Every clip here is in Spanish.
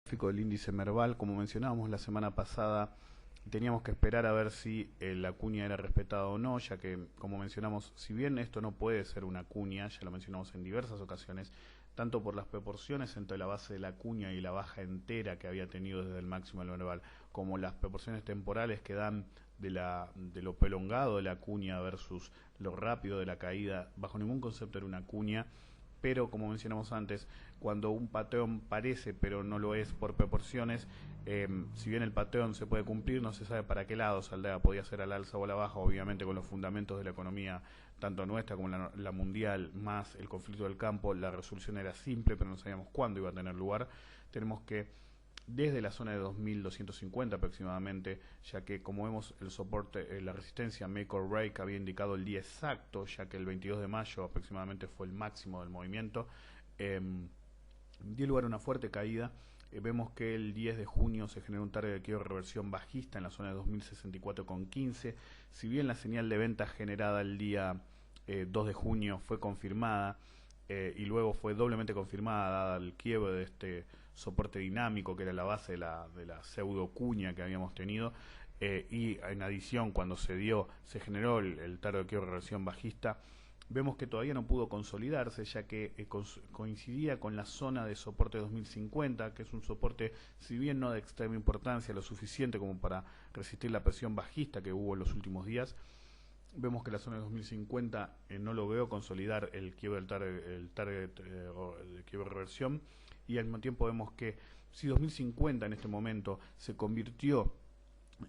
Gráfico del índice Merval, como mencionábamos la semana pasada, teníamos que esperar a ver si la cuña era respetada o no, ya que, como mencionamos, si bien esto no puede ser una cuña, ya lo mencionamos en diversas ocasiones, tanto por las proporciones entre la base de la cuña y la baja entera que había tenido desde el máximo del Merval, como las proporciones temporales que dan de lo prolongado de la cuña versus lo rápido de la caída, bajo ningún concepto era una cuña. Pero como mencionamos antes, cuando un patrón parece pero no lo es por proporciones, si bien el patrón se puede cumplir, no se sabe para qué lado saldrá, podía ser al alza o a la baja, obviamente con los fundamentos de la economía, tanto nuestra como la mundial, más el conflicto del campo, la resolución era simple, pero no sabíamos cuándo iba a tener lugar. Tenemos que desde la zona de 2250 aproximadamente, ya que como vemos el soporte, la resistencia make or break había indicado el día exacto, ya que el 22 de mayo aproximadamente fue el máximo del movimiento, dio lugar a una fuerte caída. Vemos que el 10 de junio se generó un target de quiebre de reversión bajista en la zona de 2064,15. Si bien la señal de venta generada el día 2 de junio fue confirmada, y luego fue doblemente confirmada dada el quiebre de este soporte dinámico que era la base de la pseudo cuña que habíamos tenido, y en adición cuando se generó el target de quiebre de reversión bajista, vemos que todavía no pudo consolidarse, ya que coincidía con la zona de soporte 2050, que es un soporte, si bien no de extrema importancia, lo suficiente como para resistir la presión bajista que hubo en los últimos días. Vemos que la zona de 2050 no logró consolidar el quiebre del target de quiebre reversión, y al mismo tiempo vemos que si 2050 en este momento se convirtió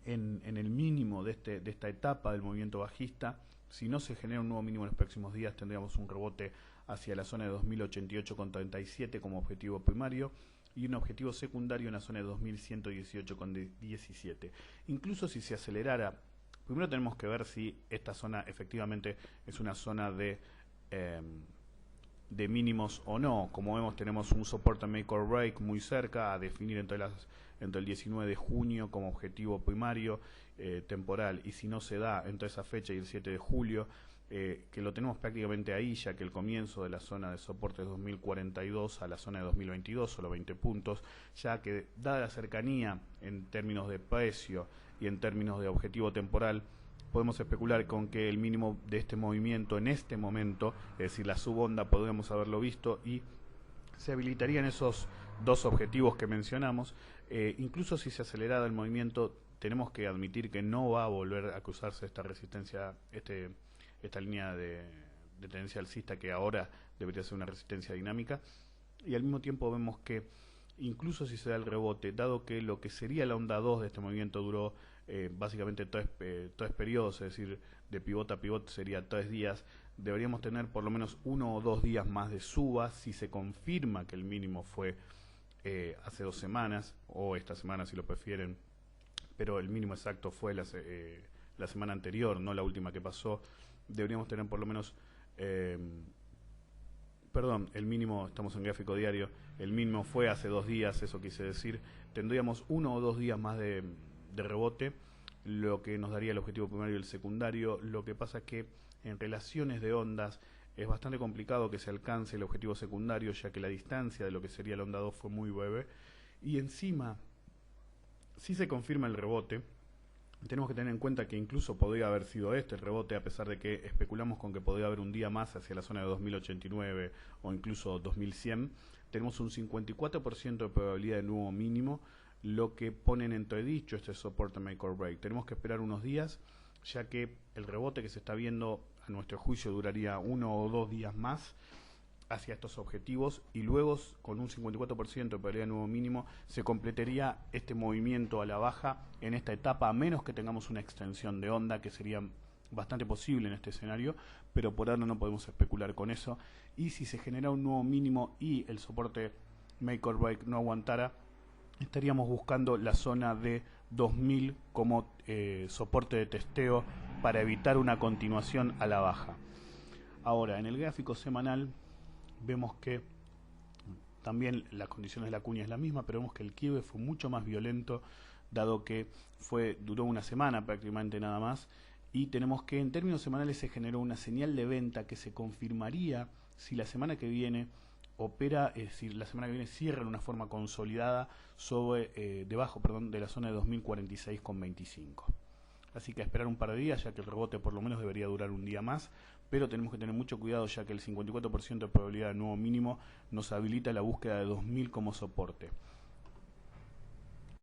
en el mínimo de esta etapa del movimiento bajista, si no se genera un nuevo mínimo en los próximos días, tendríamos un rebote hacia la zona de 2088,37 como objetivo primario y un objetivo secundario en la zona de 2118,17. Incluso si se acelerara, primero tenemos que ver si esta zona efectivamente es una zona de mínimos o no. Como vemos, tenemos un soporte make or break muy cerca a definir entre el 19 de junio como objetivo primario temporal, y si no se da entre esa fecha y el 7 de julio, que lo tenemos prácticamente ahí, ya que el comienzo de la zona de soporte es 2042 a la zona de 2022, solo 20 puntos, ya que dada la cercanía en términos de precio y en términos de objetivo temporal, podemos especular con que el mínimo de este movimiento en este momento, es decir, la subonda, podríamos haberlo visto y se habilitarían esos dos objetivos que mencionamos. Incluso si se acelerara el movimiento, tenemos que admitir que no va a volver a cruzarse esta resistencia, esta línea de tendencia alcista, que ahora debería ser una resistencia dinámica, y al mismo tiempo vemos que incluso si se da el rebote, dado que lo que sería la onda 2 de este movimiento duró básicamente tres periodos, es decir, de pivote a pivote sería 3 días, deberíamos tener por lo menos 1 o 2 días más de suba si se confirma que el mínimo fue hace 2 semanas, o esta semana si lo prefieren, pero el mínimo exacto fue la semana anterior, no la última que pasó. Deberíamos tener por lo menos... Perdón, el mínimo, estamos en gráfico diario, el mínimo fue hace 2 días, eso quise decir. Tendríamos 1 o 2 días más de rebote, lo que nos daría el objetivo primario y el secundario. Lo que pasa es que en relaciones de ondas es bastante complicado que se alcance el objetivo secundario, ya que la distancia de lo que sería la onda 2 fue muy breve, y encima, si se confirma el rebote, tenemos que tener en cuenta que incluso podría haber sido este el rebote, a pesar de que especulamos con que podría haber un día más hacia la zona de 2089 o incluso 2100. Tenemos un 54% de probabilidad de nuevo mínimo, lo que pone en entredicho este soporte make or break. Tenemos que esperar unos días, ya que el rebote que se está viendo, a nuestro juicio, duraría 1 o 2 días más hacia estos objetivos, y luego con un 54% de probabilidad de nuevo mínimo se completaría este movimiento a la baja en esta etapa, a menos que tengamos una extensión de onda, que sería bastante posible en este escenario, pero por ahora no podemos especular con eso. Y si se genera un nuevo mínimo y el soporte make or break no aguantara, estaríamos buscando la zona de 2000 como soporte de testeo para evitar una continuación a la baja. Ahora, en el gráfico semanal vemos que también las condiciones de la cuña es la misma, pero vemos que el quiebre fue mucho más violento, dado que duró una semana prácticamente nada más, y tenemos que en términos semanales se generó una señal de venta que se confirmaría si la semana que viene opera, es decir, la semana que viene cierra en una forma consolidada debajo de la zona de 2046,25. Así que a esperar un par de días, ya que el rebote por lo menos debería durar un día más, pero tenemos que tener mucho cuidado, ya que el 54% de probabilidad de nuevo mínimo nos habilita la búsqueda de 2000 como soporte.